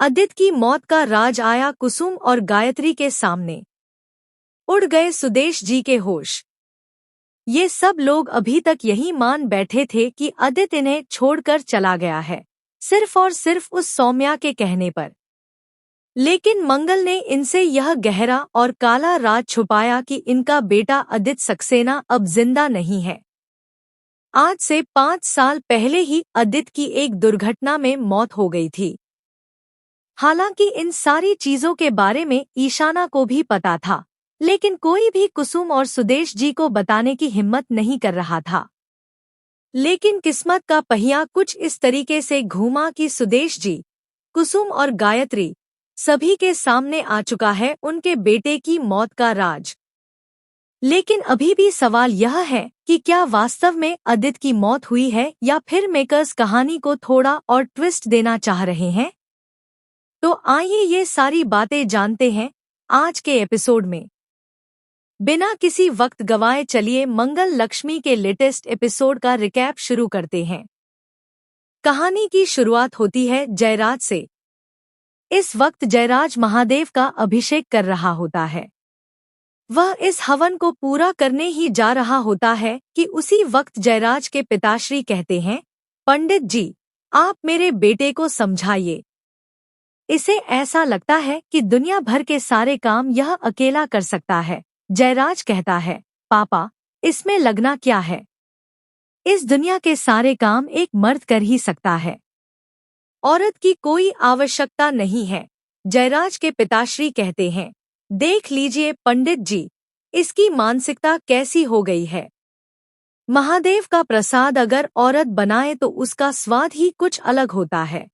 अदित की मौत का राज आया कुसुम और गायत्री के सामने। उड़ गए सुदेश जी के होश। ये सब लोग अभी तक यही मान बैठे थे कि अदित इन्हें छोड़कर चला गया है, सिर्फ और सिर्फ उस सौम्या के कहने पर। लेकिन मंगल ने इनसे यह गहरा और काला राज छुपाया कि इनका बेटा अदित सक्सेना अब जिंदा नहीं है। आज से 5 साल पहले ही अदित की एक दुर्घटना में मौत हो गई थी। हालांकि इन सारी चीजों के बारे में ईशाना को भी पता था, लेकिन कोई भी कुसुम और सुदेश जी को बताने की हिम्मत नहीं कर रहा था। लेकिन किस्मत का पहिया कुछ इस तरीके से घूमा कि सुदेश जी, कुसुम और गायत्री सभी के सामने आ चुका है उनके बेटे की मौत का राज। लेकिन अभी भी सवाल यह है कि क्या वास्तव में अदित की मौत हुई है या फिर मेकर्स कहानी को थोड़ा और ट्विस्ट देना चाह रहे हैं। तो आइए ये सारी बातें जानते हैं आज के एपिसोड में। बिना किसी वक्त गवाए चलिए मंगल लक्ष्मी के लेटेस्ट एपिसोड का रिकैप शुरू करते हैं। कहानी की शुरुआत होती है जयराज से। इस वक्त जयराज महादेव का अभिषेक कर रहा होता है। वह इस हवन को पूरा करने ही जा रहा होता है कि उसी वक्त जयराज के पिताश्री कहते हैं, पंडित जी, आप मेरे बेटे को समझाइए। इसे ऐसा लगता है कि दुनिया भर के सारे काम यह अकेला कर सकता है। जयराज कहता है, पापा, इसमें लगना क्या है? इस दुनिया के सारे काम एक मर्द कर ही सकता है। औरत की कोई आवश्यकता नहीं है। जयराज के पिताश्री कहते हैं, देख लीजिए पंडित जी, इसकी मानसिकता कैसी हो गई है। महादेव का प्रसाद अगर औरत बनाए तो उसका स्वाद ही कुछ अलग होता है।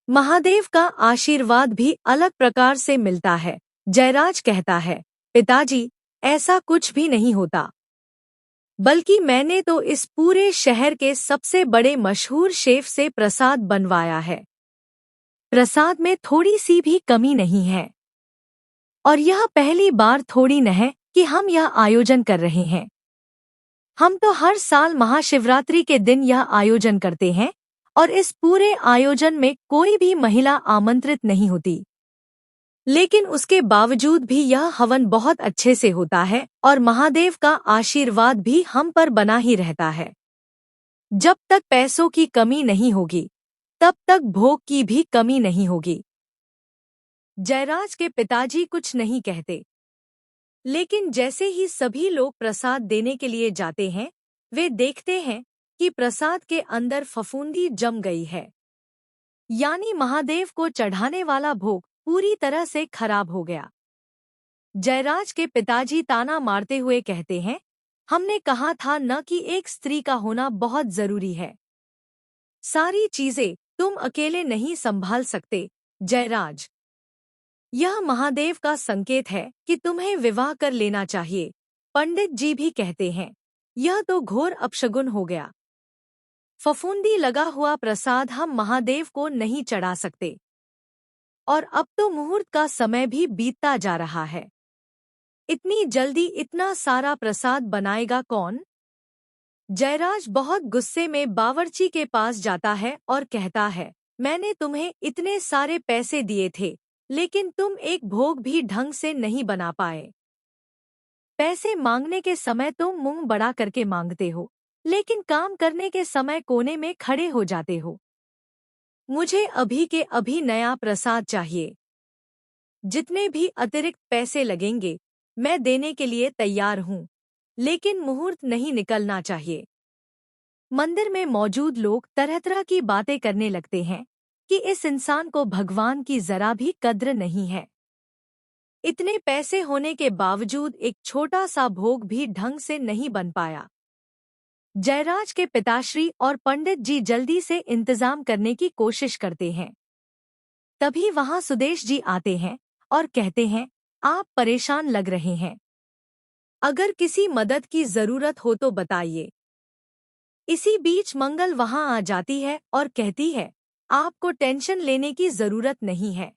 महादेव का आशीर्वाद भी अलग प्रकार से मिलता है। जयराज कहता है, पिताजी, ऐसा कुछ भी नहीं होता। बल्कि मैंने तो इस पूरे शहर के सबसे बड़े मशहूर शेफ से प्रसाद बनवाया है। प्रसाद में थोड़ी सी भी कमी नहीं है। और यह पहली बार थोड़ी न है कि हम यह आयोजन कर रहे हैं। हम तो हर साल महाशिवरात्रि के दिन यह आयोजन करते हैं और इस पूरे आयोजन में कोई भी महिला आमंत्रित नहीं होती। लेकिन उसके बावजूद भी यह हवन बहुत अच्छे से होता है और महादेव का आशीर्वाद भी हम पर बना ही रहता है। जब तक पैसों की कमी नहीं होगी, तब तक भोग की भी कमी नहीं होगी। जयराज के पिताजी कुछ नहीं कहते। लेकिन जैसे ही सभी लोग प्रसाद देने के लिए जाते हैं, वे देखते हैं कि प्रसाद के अंदर फफूंदी जम गई है। यानी महादेव को चढ़ाने वाला भोग पूरी तरह से खराब हो गया। जयराज के पिताजी ताना मारते हुए कहते हैं, हमने कहा था न कि एक स्त्री का होना बहुत जरूरी है। सारी चीजें तुम अकेले नहीं संभाल सकते जयराज। यह महादेव का संकेत है कि तुम्हें विवाह कर लेना चाहिए। पंडित जी भी कहते हैं, यह तो घोर अपशगुन हो गया। फफूंदी लगा हुआ प्रसाद हम महादेव को नहीं चढ़ा सकते। और अब तो मुहूर्त का समय भी बीतता जा रहा है। इतनी जल्दी इतना सारा प्रसाद बनाएगा कौन? जयराज बहुत गुस्से में बावर्ची के पास जाता है और कहता है, मैंने तुम्हें इतने सारे पैसे दिए थे, लेकिन तुम एक भोग भी ढंग से नहीं बना पाए। पैसे मांगने के समय तुम मुंह बड़ा करके मांगते हो, लेकिन काम करने के समय कोने में खड़े हो जाते हो। मुझे अभी के अभी नया प्रसाद चाहिए। जितने भी अतिरिक्त पैसे लगेंगे, मैं देने के लिए तैयार हूँ, लेकिन मुहूर्त नहीं निकलना चाहिए। मंदिर में मौजूद लोग तरह तरह की बातें करने लगते हैं कि इस इंसान को भगवान की जरा भी कद्र नहीं है। इतने पैसे होने के बावजूद एक छोटा सा भोग भी ढंग से नहीं बन पाया। जयराज के पिताश्री और पंडित जी जल्दी से इंतजाम करने की कोशिश करते हैं। तभी वहां सुदेश जी आते हैं और कहते हैं, आप परेशान लग रहे हैं। अगर किसी मदद की जरूरत हो तो बताइए। इसी बीच मंगल वहां आ जाती है और कहती है, आपको टेंशन लेने की जरूरत नहीं है।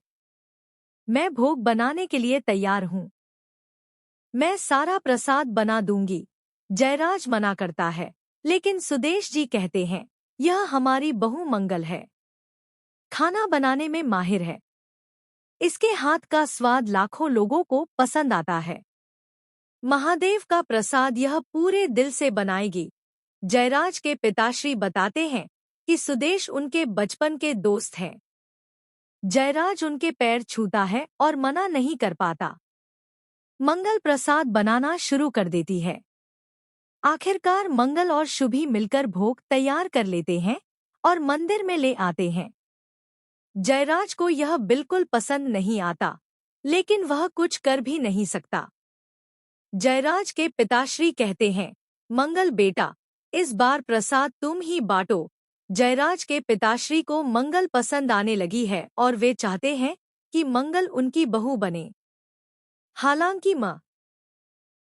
मैं भोग बनाने के लिए तैयार हूँ। मैं सारा प्रसाद बना दूंगी। जयराज मना करता है, लेकिन सुदेश जी कहते हैं, यह हमारी बहु मंगल है। खाना बनाने में माहिर है। इसके हाथ का स्वाद लाखों लोगों को पसंद आता है। महादेव का प्रसाद यह पूरे दिल से बनाएगी। जयराज के पिताश्री बताते हैं कि सुदेश उनके बचपन के दोस्त हैं। जयराज उनके पैर छूता है और मना नहीं कर पाता। मंगल प्रसाद बनाना शुरू कर देती है। आखिरकार मंगल और शुभी मिलकर भोग तैयार कर लेते हैं और मंदिर में ले आते हैं। जयराज को यह बिल्कुल पसंद नहीं आता, लेकिन वह कुछ कर भी नहीं सकता। जयराज के पिताश्री कहते हैं, मंगल बेटा, इस बार प्रसाद तुम ही बांटो। जयराज के पिताश्री को मंगल पसंद आने लगी है और वे चाहते हैं कि मंगल उनकी बहू बने। हालांकि